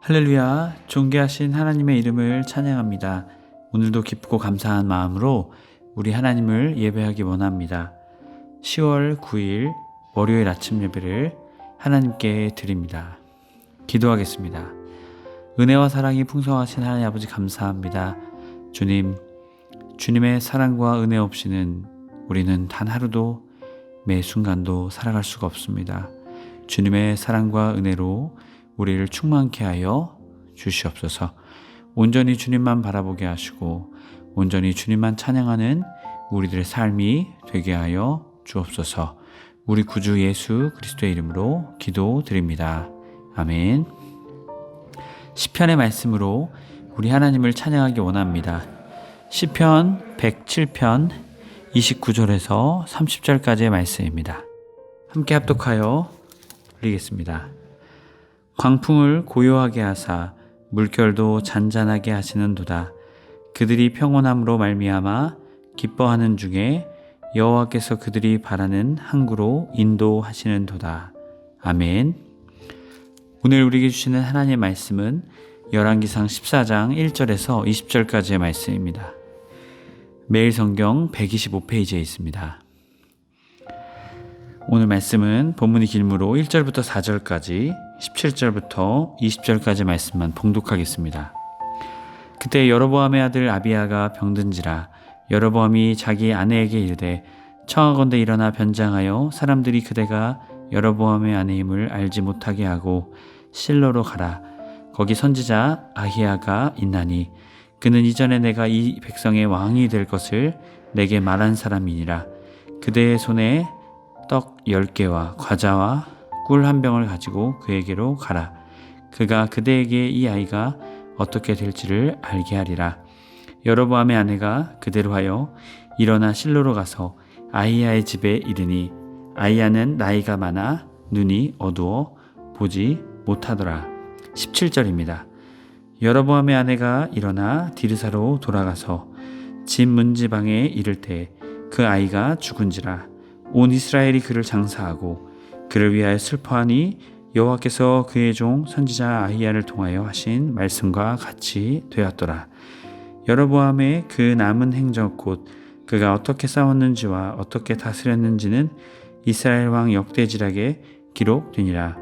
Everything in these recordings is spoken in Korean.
할렐루야, 존귀하신 하나님의 이름을 찬양합니다. 오늘도 기쁘고 감사한 마음으로 우리 하나님을 예배하기 원합니다. 10월 9일 월요일 아침 예배를 하나님께 드립니다. 기도하겠습니다. 은혜와 사랑이 풍성하신 하나님 아버지 감사합니다. 주님, 주님의 사랑과 은혜 없이는 우리는 단 하루도 매 순간도 살아갈 수가 없습니다. 주님의 사랑과 은혜로 우리를 충만케 하여 주시옵소서. 온전히 주님만 바라보게 하시고 온전히 주님만 찬양하는 우리들의 삶이 되게 하여 주옵소서. 우리 구주 예수 그리스도의 이름으로 기도드립니다. 아멘. 시편의 말씀으로 우리 하나님을 찬양하기 원합니다. 시편 107편 29절에서 30절까지의 말씀입니다. 함께 합독하여 드리겠습니다. 광풍을 고요하게 하사 물결도 잔잔하게 하시는도다. 그들이 평온함으로 말미암아 기뻐하는 중에 여호와께서 그들이 바라는 항구로 인도하시는도다. 아멘. 오늘 우리에게 주시는 하나님의 말씀은 열왕기상 14장 1절에서 20절까지의 말씀입니다. 매일 성경 125페이지에 있습니다. 오늘 말씀은 본문이 길므로 1절부터 4절까지 17절부터 20절까지 말씀만 봉독하겠습니다. 그때 여로보암의 아들 아비야가 병든지라 여로보암이 자기 아내에게 이르되 청하건대 일어나 변장하여 사람들이 그대가 여로보암의 아내임을 알지 못하게 하고 실로로 가라. 거기 선지자 아히야가 있나니 그는 이전에 내가 이 백성의 왕이 될 것을 내게 말한 사람이니라. 그대의 손에 떡 10개와 과자와 꿀 1병을 가지고 그에게로 가라. 그가 그대에게 이 아이가 어떻게 될지를 알게 하리라. 여로보암의 아내가 그대로 하여 일어나 실로로 가서 아히야의 집에 이르니 아히야는 나이가 많아 눈이 어두워 보지 못하더라. 17절입니다. 여로보암의 아내가 일어나 디르사로 돌아가서 집 문지방에 이를 때 그 아이가 죽은지라. 온 이스라엘이 그를 장사하고 그를 위하여 슬퍼하니 여호와께서 그의 종 선지자 아히야를 통하여 하신 말씀과 같이 되었더라. 여로보암의 그 남은 행적 곧 그가 어떻게 싸웠는지와 어떻게 다스렸는지는 이스라엘 왕 역대지락에 기록되니라.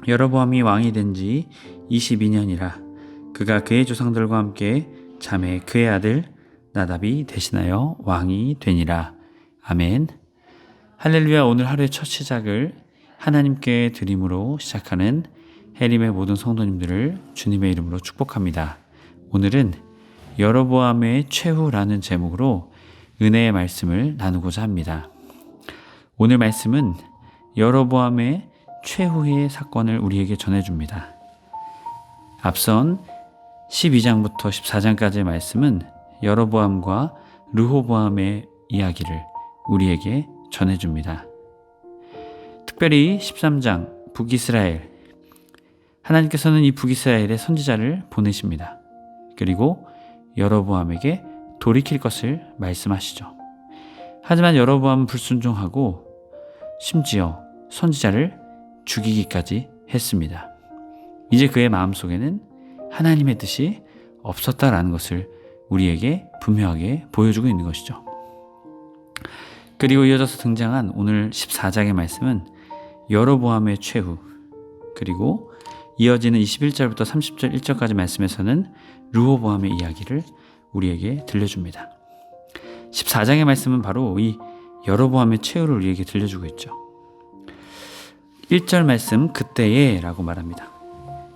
여로보암이 왕이 된 지 22년이라. 그가 그의 조상들과 함께 자매 그의 아들 나답이 대신하여 왕이 되니라. 아멘. 할렐루야. 오늘 하루의 첫 시작을 하나님께 드림으로 시작하는 해림의 모든 성도님들을 주님의 이름으로 축복합니다. 오늘은 여로보암의 최후라는 제목으로 은혜의 말씀을 나누고자 합니다. 오늘 말씀은 여로보암의 최후의 사건을 우리에게 전해줍니다. 앞선 12장부터 14장까지의 말씀은 여로보암과 르호보암의 이야기를 우리에게 전해줍니다. 특별히 13장 북이스라엘, 하나님께서는 이 북이스라엘의 선지자를 보내십니다. 그리고 여로보암에게 돌이킬 것을 말씀하시죠. 하지만 여로보암은 불순종하고 심지어 선지자를 죽이기까지 했습니다. 이제 그의 마음속에는 하나님의 뜻이 없었다라는 것을 우리에게 분명하게 보여주고 있는 것이죠. 그리고 이어져서 등장한 오늘 14장의 말씀은 여로보암의 최후, 그리고 이어지는 21절부터 30절 1절까지 말씀에서는 르호보암의 이야기를 우리에게 들려줍니다. 14장의 말씀은 바로 이 여로보암의 최후를 우리에게 들려주고 있죠. 1절 말씀 그때에 라고 말합니다.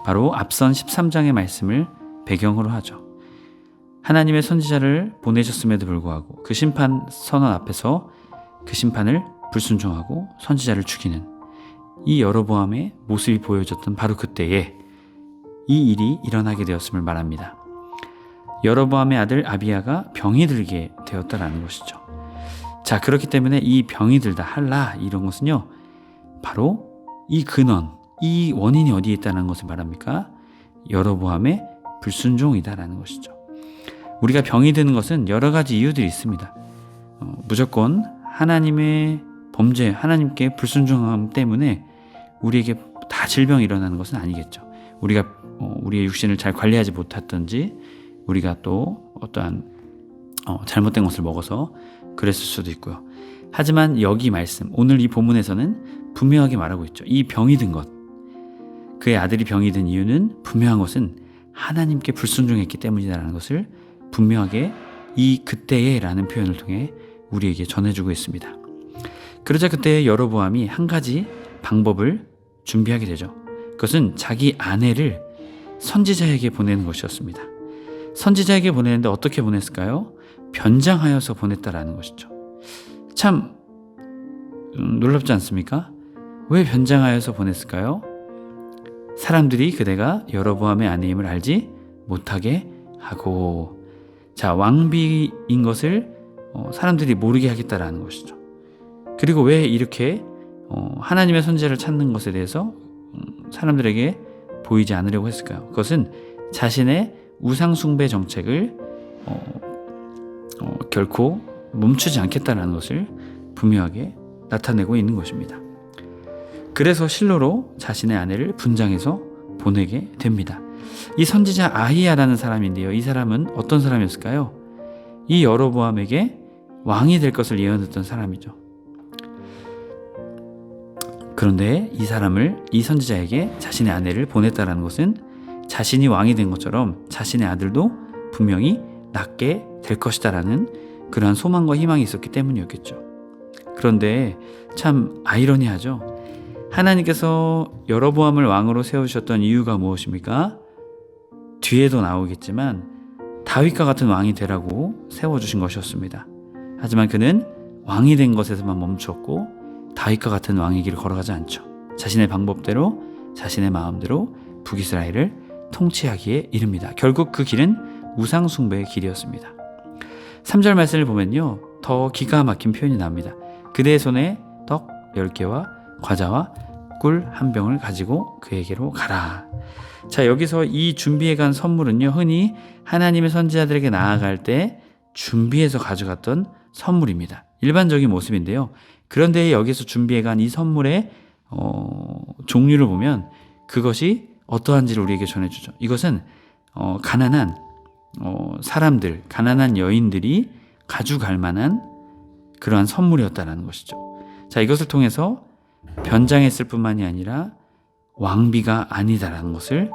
바로 앞선 13장의 말씀을 배경으로 하죠. 하나님의 선지자를 보내셨음에도 불구하고 그 심판 선언 앞에서 그 심판을 불순종하고 선지자를 죽이는 이 여로보암의 모습이 보여졌던 바로 그때에 이 일이 일어나게 되었음을 말합니다. 여로보암의 아들 아비야가 병이 들게 되었다라는 것이죠. 자, 그렇기 때문에 이 병이 들다, 할라 이런 것은요, 바로 이 근원, 이 원인이 어디에 있다는 것을 말합니까? 여로보암의 불순종이다라는 것이죠. 우리가 병이 드는 것은 여러 가지 이유들이 있습니다. 무조건 하나님의 범죄, 하나님께 불순종함 때문에 우리에게 다 질병이 일어나는 것은 아니겠죠. 우리가 우리의 육신을 잘 관리하지 못했던지 우리가 또 어떠한 잘못된 것을 먹어서 그랬을 수도 있고요. 하지만 여기 말씀, 오늘 이 본문에서는 분명하게 말하고 있죠. 이 병이 든 것, 그의 아들이 병이 든 이유는 분명한 것은 하나님께 불순종했기 때문이다라는 것을 분명하게 이 그때에 라는 표현을 통해 우리에게 전해주고 있습니다. 그러자 그때 여로보암이 한 가지 방법을 준비하게 되죠. 그것은 자기 아내를 선지자에게 보내는 것이었습니다. 선지자에게 보내는데 어떻게 보냈을까요? 변장하여서 보냈다라는 것이죠. 참 놀랍지 않습니까? 왜 변장하여서 보냈을까요? 사람들이 그대가 여로보암의 아내임을 알지 못하게 하고, 자, 왕비인 것을 사람들이 모르게 하겠다라는 것이죠. 그리고 왜 이렇게 하나님의 선지자를 찾는 것에 대해서 사람들에게 보이지 않으려고 했을까요? 그것은 자신의 우상 숭배 정책을 결코 멈추지 않겠다는 것을 분명하게 나타내고 있는 것입니다. 그래서 실로로 자신의 아내를 분장해서 보내게 됩니다. 이 선지자 아히야라는 사람인데요. 이 사람은 어떤 사람이었을까요? 이 여로보암에게 왕이 될 것을 예언했던 사람이죠. 그런데 이 선지자에게 자신의 아내를 보냈다는 것은 자신이 왕이 된 것처럼 자신의 아들도 분명히 낳게 될 것이다라는 그러한 소망과 희망이 있었기 때문이었겠죠. 그런데 참 아이러니하죠. 하나님께서 여로보암을 왕으로 세우셨던 이유가 무엇입니까? 뒤에도 나오겠지만 다윗과 같은 왕이 되라고 세워주신 것이었습니다. 하지만 그는 왕이 된 것에서만 멈추었고 다윗과 같은 왕의 길을 걸어가지 않죠. 자신의 방법대로 자신의 마음대로 북이스라엘을 통치하기에 이릅니다. 결국 그 길은 우상 숭배의 길이었습니다. 3절 말씀을 보면요, 더 기가 막힌 표현이 나옵니다. 그대의 손에 떡 10개와 과자와 꿀 한 병을 가지고 그에게로 가라. 자, 여기서 이 준비해 간 선물은요, 흔히 하나님의 선지자들에게 나아갈 때 준비해서 가져갔던 선물입니다. 일반적인 모습인데요. 그런데 여기서 준비해 간 이 선물의 종류를 보면 그것이 어떠한지를 우리에게 전해주죠. 이것은 가난한 사람들, 가난한 여인들이 가져갈 만한 그러한 선물이었다는 것이죠. 자, 이것을 통해서 변장했을 뿐만이 아니라 왕비가 아니다라는 것을,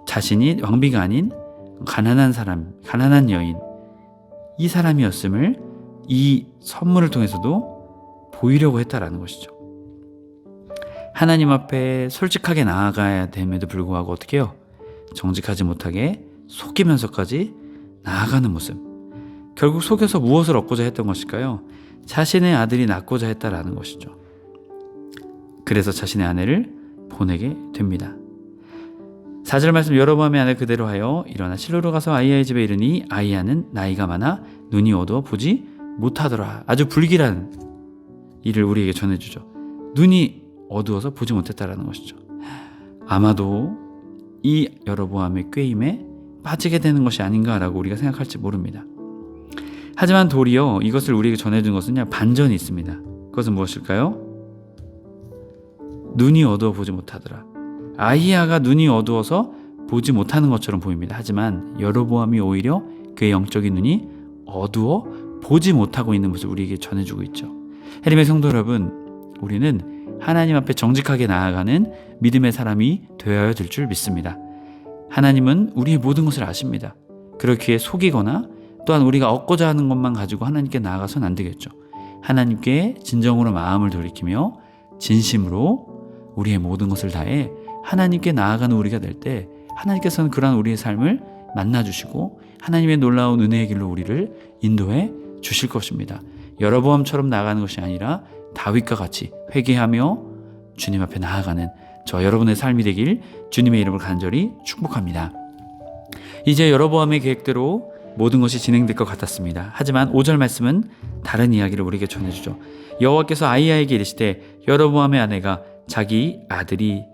자신이 왕비가 아닌 가난한 사람, 가난한 여인, 이 사람이었음을 이 선물을 통해서도 보이려고 했다라는 것이죠. 하나님 앞에 솔직하게 나아가야 됨에도 불구하고 어떻게 해요? 정직하지 못하게 속이면서까지 나아가는 모습. 결국 속여서 무엇을 얻고자 했던 것일까요? 자신의 아들이 낳고자 했다라는 것이죠. 그래서 자신의 아내를 보내게 됩니다. 4절 말씀, 여로보암의 아내 그대로 하여 일어나 실로로 가서 아히야의 집에 이르니 아히야는 나이가 많아 눈이 어두워 보지 못하더라. 아주 불길한 일을 우리에게 전해주죠. 눈이 어두워서 보지 못했다라는 것이죠. 아마도 이 여로보암의 꾀임에 빠지게 되는 것이 아닌가라고 우리가 생각할지 모릅니다. 하지만 도리어 이것을 우리에게 전해준 것은 반전이 있습니다. 그것은 무엇일까요? 눈이 어두워 보지 못하더라. 아히야가 눈이 어두워서 보지 못하는 것처럼 보입니다. 하지만 여로보암이 오히려 그의 영적인 눈이 어두워 보지 못하고 있는 모습을 우리에게 전해주고 있죠. 해림의 성도 여러분, 우리는 하나님 앞에 정직하게 나아가는 믿음의 사람이 되어야 될 줄 믿습니다. 하나님은 우리의 모든 것을 아십니다. 그렇기에 속이거나 또한 우리가 얻고자 하는 것만 가지고 하나님께 나아가서는 안 되겠죠. 하나님께 진정으로 마음을 돌이키며 진심으로 우리의 모든 것을 다해 하나님께 나아가는 우리가 될 때 하나님께서는 그러한 우리의 삶을 만나주시고 하나님의 놀라운 은혜의 길로 우리를 인도해 주실 것입니다. 여로보암처럼 나아가는 것이 아니라 다윗과 같이 회개하며 주님 앞에 나아가는 저 여러분의 삶이 되길 주님의 이름으로 간절히 축복합니다. 이제 여로보암의 계획대로 모든 것이 진행될 것 같았습니다. 하지만 5절 말씀은 다른 이야기를 우리에게 전해주죠. 여호와께서 아히야에게 이르시되 여로보암의 아내가 자기 아들이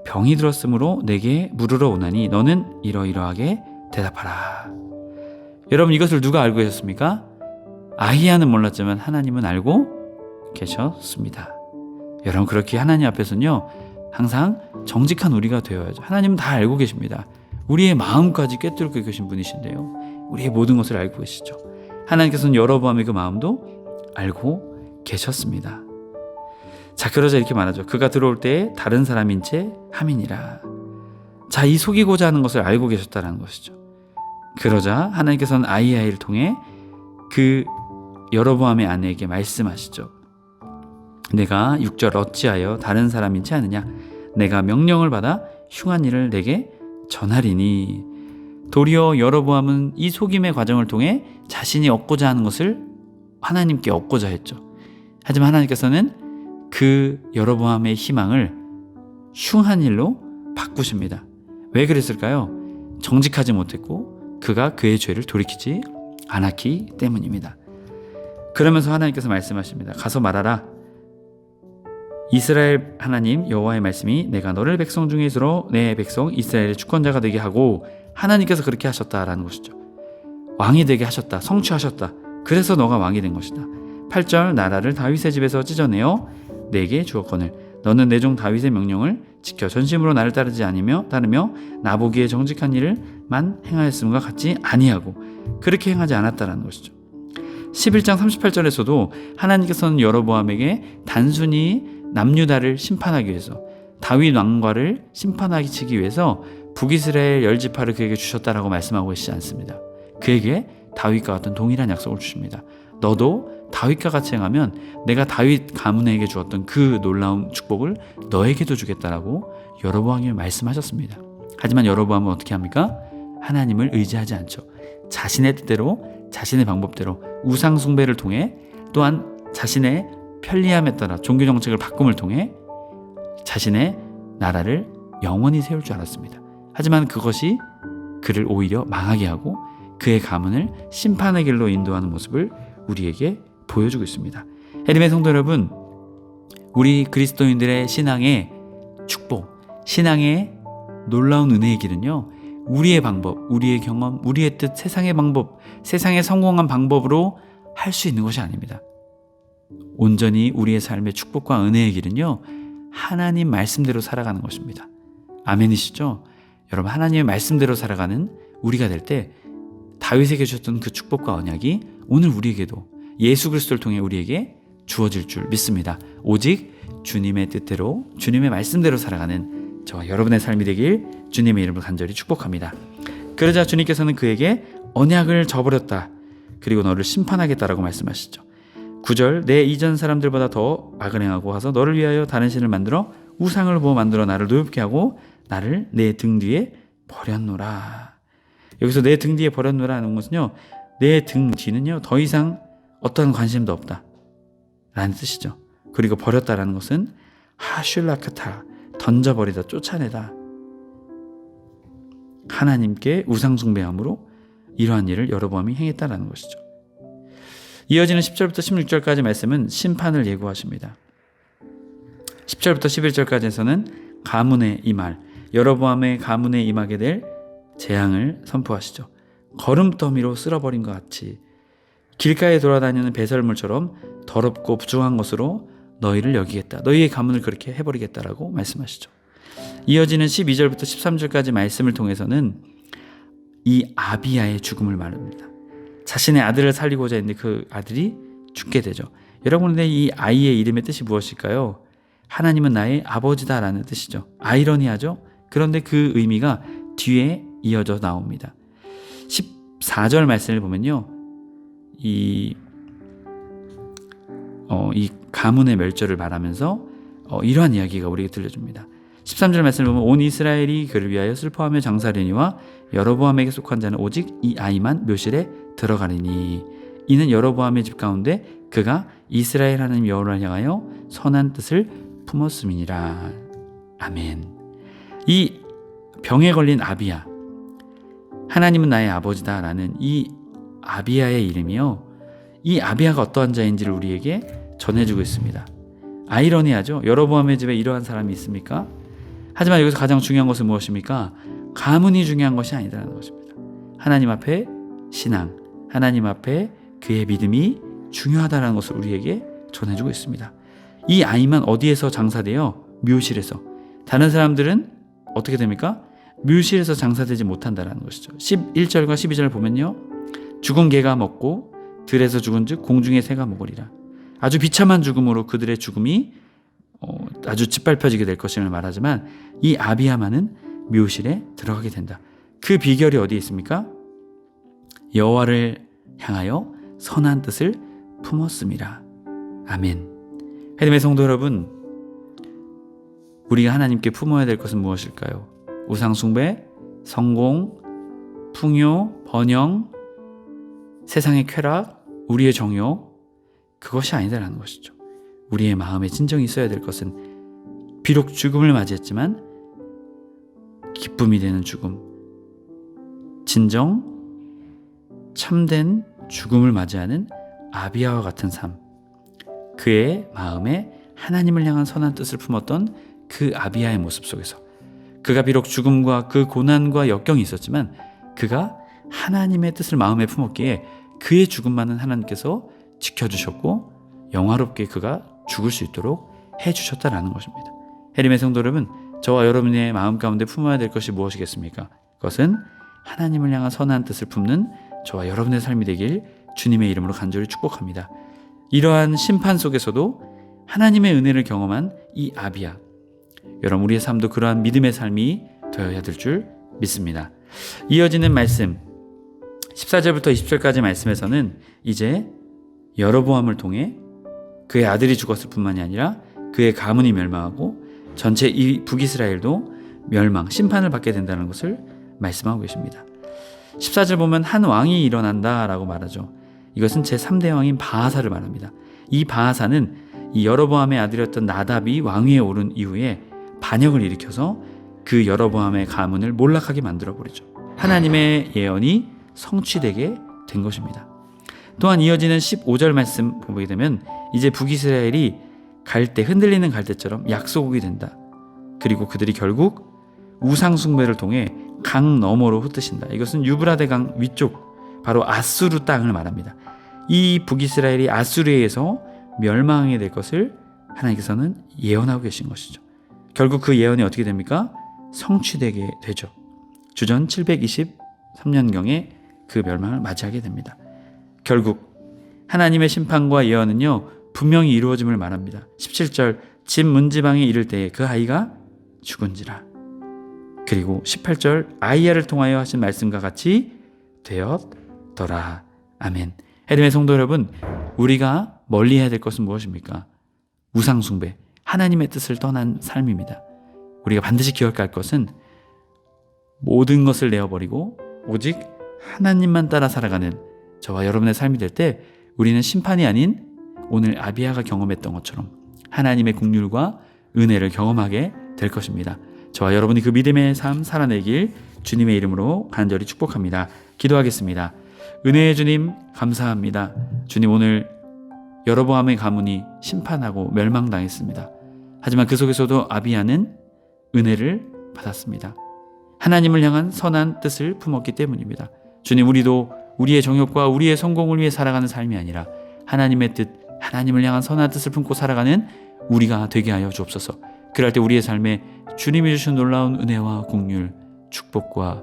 병이 들었으므로 내게 물으러 오나니 너는 이러이러하게 대답하라. 여러분, 이것을 누가 알고 계셨습니까? 아히야는 몰랐지만 하나님은 알고 계셨습니다. 여러분, 그렇게 하나님 앞에서는요 항상 정직한 우리가 되어야죠. 하나님은 다 알고 계십니다. 우리의 마음까지 꿰뚫고 계신 분이신데요. 우리의 모든 것을 알고 계시죠. 하나님께서는 여로보암의 그 마음도 알고 계셨습니다. 자, 그러자 이렇게 말하죠. 그가 들어올 때에 다른 사람인 채 함이니라. 자, 이 속이고자 하는 것을 알고 계셨다는 것이죠. 그러자 하나님께서는 아히야를 통해 그 여로보암의 아내에게 말씀하시죠. 내가 6절 어찌하여 다른 사람인 채 하느냐? 내가 명령을 받아 흉한 일을 내게 전하리니. 도리어 여로보암은 이 속임의 과정을 통해 자신이 얻고자 하는 것을 하나님께 얻고자 했죠. 하지만 하나님께서는 그 여로보암의 희망을 흉한 일로 바꾸십니다. 왜 그랬을까요? 정직하지 못했고 그가 그의 죄를 돌이키지 않았기 때문입니다. 그러면서 하나님께서 말씀하십니다. 가서 말하라. 이스라엘 하나님 여호와의 말씀이 내가 너를 백성 중에 있으러 내 백성 이스라엘의 주권자가 되게 하고, 하나님께서 그렇게 하셨다라는 것이죠. 왕이 되게 하셨다. 성취하셨다. 그래서 너가 왕이 된 것이다. 8절 나라를 다윗의 집에서 찢어내어 내게 주었거늘 너는 내 종 다윗의 명령을 지켜 전심으로 나를 따르며 나보기에 정직한 일을만 행하였음과 같지 아니하고 그렇게 행하지 않았다라는 것이죠. 11장 38절에서도 하나님께서는 여로보암에게 단순히 남유다를 심판하기 위해서, 다윗 왕과를 심판하기 치기 위해서 북이스라엘 10지파를 그에게 주셨다라고 말씀하고 계시지 않습니다. 그에게 다윗과 같은 동일한 약속을 주십니다. 너도 다윗과 같이 행하면 내가 다윗 가문에게 주었던 그 놀라운 축복을 너에게도 주겠다라고 여로보암이 말씀하셨습니다. 하지만 여로보암은 어떻게 합니까? 하나님을 의지하지 않죠. 자신의 뜻대로, 자신의 방법대로 우상 숭배를 통해, 또한 자신의 편리함에 따라 종교 정책을 바꿈을 통해 자신의 나라를 영원히 세울 줄 알았습니다. 하지만 그것이 그를 오히려 망하게 하고 그의 가문을 심판의 길로 인도하는 모습을 우리에게 보여주고 있습니다. 에림의 성도 여러분, 우리 그리스도인들의 신앙의 축복, 신앙의 놀라운 은혜의 길은요, 우리의 방법, 우리의 경험, 우리의 뜻, 세상의 방법, 세상의 성공한 방법으로 할 수 있는 것이 아닙니다. 온전히 우리의 삶의 축복과 은혜의 길은요, 하나님 말씀대로 살아가는 것입니다. 아멘이시죠? 여러분, 하나님의 말씀대로 살아가는 우리가 될 때 다윗에게 주셨던 그 축복과 언약이 오늘 우리에게도 예수 그리스도를 통해 우리에게 주어질 줄 믿습니다. 오직 주님의 뜻대로, 주님의 말씀대로 살아가는 저와 여러분의 삶이 되길 주님의 이름으로 간절히 축복합니다. 그러자 주님께서는 그에게 언약을 저버렸다. 그리고 너를 심판하겠다라고 말씀하시죠. 9절 내 이전 사람들보다 더 악을 행하고 와서 너를 위하여 다른 신을 만들어 우상을 보어 만들어 나를 노엽게 하고 나를 내 등 뒤에 버렸노라. 여기서 내 등 뒤에 버렸노라 하는 것은요, 내 등 뒤는요 더 이상 어떤 관심도 없다 라는 뜻이죠. 그리고 버렸다라는 것은 하슐라크타, 던져버리다, 쫓아내다. 하나님께 우상 숭배함으로 이러한 일을 여로보암이 행했다라는 것이죠. 이어지는 10절부터 16절까지 말씀은 심판을 예고하십니다. 10절부터 11절까지에서는 가문에 임할, 여로보암의 가문에 임하게 될 재앙을 선포하시죠. 거름더미로 쓸어버린 것 같이 길가에 돌아다니는 배설물처럼 더럽고 부정한 것으로 너희를 여기겠다. 너희의 가문을 그렇게 해버리겠다라고 말씀하시죠. 이어지는 12절부터 13절까지 말씀을 통해서는 이 아비야의 죽음을 말합니다. 자신의 아들을 살리고자 했는데 그 아들이 죽게 되죠. 여러분의 이 아이의 이름의 뜻이 무엇일까요? 하나님은 나의 아버지다라는 뜻이죠. 아이러니하죠? 그런데 그 의미가 뒤에 이어져 나옵니다. 14절 말씀을 보면요, 이 가문의 멸절을 말하면서 이러한 이야기가 우리에게 들려줍니다. 13절 말씀을 보면 온 이스라엘이 그를 위하여 슬퍼하며 장사하려니와 여로보암에게 속한 자는 오직 이 아이만 묘실에 들어가리니 이는 여로보암의 집 가운데 그가 이스라엘 하나님 여호와를 향하여 선한 뜻을 품었음이니라. 아멘. 이 병에 걸린 아비야, 하나님은 나의 아버지다 라는 이 아비야의 이름이요, 이 아비야가 어떠한 자인지를 우리에게 전해주고 있습니다. 아이러니하죠? 여로보암의 집에 이러한 사람이 있습니까? 하지만 여기서 가장 중요한 것은 무엇입니까? 가문이 중요한 것이 아니라는 것입니다. 하나님 앞에 신앙, 하나님 앞에 그의 믿음이 중요하다는 것을 우리에게 전해주고 있습니다. 이 아이만 어디에서 장사되어? 묘실에서. 다른 사람들은 어떻게 됩니까? 뮤실에서 장사되지 못한다라는 것이죠. 11절과 12절 보면요. 죽은 개가 먹고 들에서 죽은 즉 공중의 새가 먹으리라. 아주 비참한 죽음으로 그들의 죽음이 아주 짓밟혀지게 될 것임을 말하지만 이 아비야만은 묘실에 들어가게 된다. 그 비결이 어디에 있습니까? 여호와를 향하여 선한 뜻을 품었음이라. 아멘. 하나님의 성도 여러분, 우리가 하나님께 품어야 될 것은 무엇일까요? 우상숭배, 성공, 풍요, 번영, 세상의 쾌락, 우리의 정욕, 그것이 아니다라는 것이죠. 우리의 마음에 진정이 있어야 될 것은 비록 죽음을 맞이했지만 기쁨이 되는 죽음, 진정 참된 죽음을 맞이하는 아비야와 같은 삶, 그의 마음에 하나님을 향한 선한 뜻을 품었던 그 아비야의 모습 속에서 그가 비록 죽음과 그 고난과 역경이 있었지만 그가 하나님의 뜻을 마음에 품었기에 그의 죽음만은 하나님께서 지켜주셨고 영화롭게 그가 죽을 수 있도록 해주셨다라는 것입니다. 하나님의 성도 여러분, 저와 여러분의 마음 가운데 품어야 될 것이 무엇이겠습니까? 그것은 하나님을 향한 선한 뜻을 품는 저와 여러분의 삶이 되길 주님의 이름으로 간절히 축복합니다. 이러한 심판 속에서도 하나님의 은혜를 경험한 이 아비야, 여러분 우리의 삶도 그러한 믿음의 삶이 되어야 될 줄 믿습니다. 이어지는 말씀 14절부터 20절까지 말씀에서는 이제 여로보암을 통해 그의 아들이 죽었을 뿐만이 아니라 그의 가문이 멸망하고 전체 이 북이스라엘도 멸망, 심판을 받게 된다는 것을 말씀하고 계십니다. 14절 보면 한 왕이 일어난다라고 말하죠. 이것은 제3대 왕인 바하사를 말합니다. 이 바하사는 이 여로보암의 아들이었던 나답이 왕위에 오른 이후에 반역을 일으켜서 그 여로보암의 가문을 몰락하게 만들어버리죠. 하나님의 예언이 성취되게 된 것입니다. 또한 이어지는 15절 말씀 보게 되면 이제 북이스라엘이 갈대, 흔들리는 갈대처럼 약소국이 된다. 그리고 그들이 결국 우상숭배를 통해 강 너머로 흩으신다. 이것은 유브라데 강 위쪽 바로 아수르 땅을 말합니다. 이 북이스라엘이 아수르에 의해서 멸망하게 될 것을 하나님께서는 예언하고 계신 것이죠. 결국 그 예언이 어떻게 됩니까? 성취되게 되죠. 주전 723년경에 그 멸망을 맞이하게 됩니다. 결국 하나님의 심판과 예언은요 분명히 이루어짐을 말합니다. 17절 집 문지방에 이를 때에 그 아이가 죽은지라. 그리고 18절 아이야를 통하여 하신 말씀과 같이 되었더라. 아멘. 하나님의 성도 여러분, 우리가 멀리해야 될 것은 무엇입니까? 우상숭배, 하나님의 뜻을 떠난 삶입니다. 우리가 반드시 기억할 것은 모든 것을 내어버리고 오직 하나님만 따라 살아가는 저와 여러분의 삶이 될 때 우리는 심판이 아닌 오늘 아비야가 경험했던 것처럼 하나님의 긍휼과 은혜를 경험하게 될 것입니다. 저와 여러분이 그 믿음의 삶 살아내길 주님의 이름으로 간절히 축복합니다. 기도하겠습니다. 은혜의 주님 감사합니다. 주님, 오늘 여로보암의 가문이 심판하고 멸망당했습니다. 하지만 그 속에서도 아비야는 은혜를 받았습니다. 하나님을 향한 선한 뜻을 품었기 때문입니다. 주님, 우리도 우리의 정욕과 우리의 성공을 위해 살아가는 삶이 아니라 하나님의 뜻, 하나님을 향한 선한 뜻을 품고 살아가는 우리가 되게 하여 주옵소서. 그럴 때 우리의 삶에 주님이 주신 놀라운 은혜와 긍휼, 축복과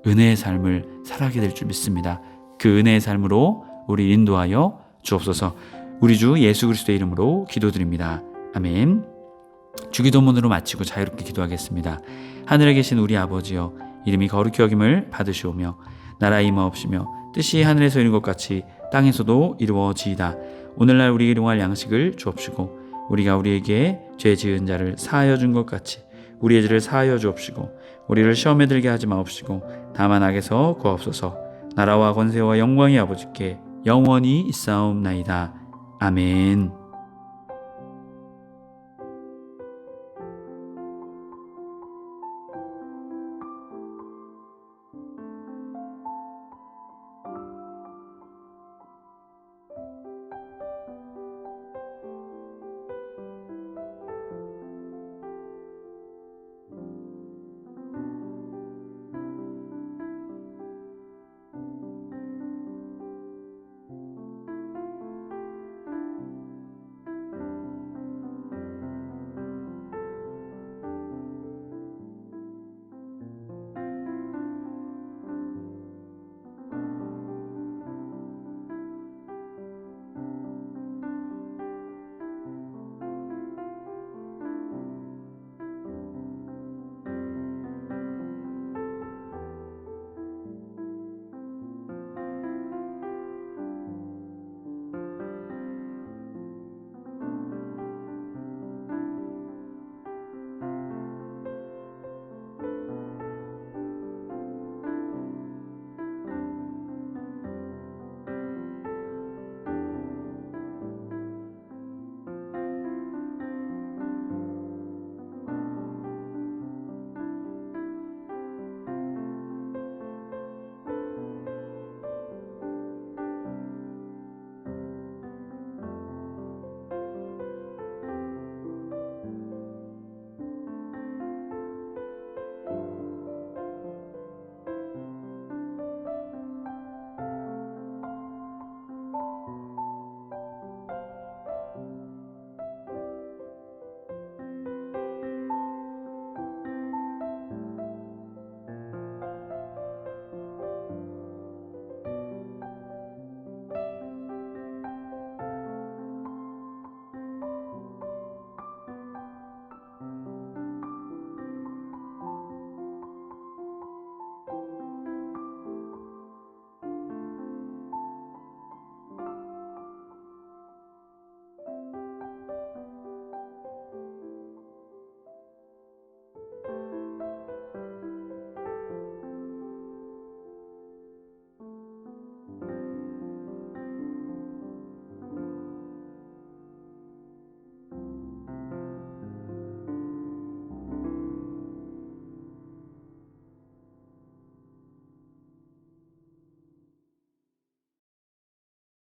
은혜의 삶을 살아가게 될 줄 믿습니다. 그 은혜의 삶으로 우리 인도하여 주옵소서. 우리 주 예수 그리스도의 이름으로 기도드립니다. 아멘. 주기도문으로 마치고 자유롭게 기도하겠습니다. 하늘에 계신 우리 아버지여, 이름이 거룩히 여김을 받으시오며 나라 임하옵시며 뜻이 하늘에서 이룬 것 같이 땅에서도 이루어지이다. 오늘날 우리에게 일용할 양식을 주옵시고 우리가 우리에게 죄 지은 자를 사하여 준 것 같이 우리의 죄를 사하여 주옵시고 우리를 시험에 들게 하지 마옵시고 다만 악에서 구하옵소서. 나라와 권세와 영광이 아버지께 영원히 있사옵나이다. 아멘.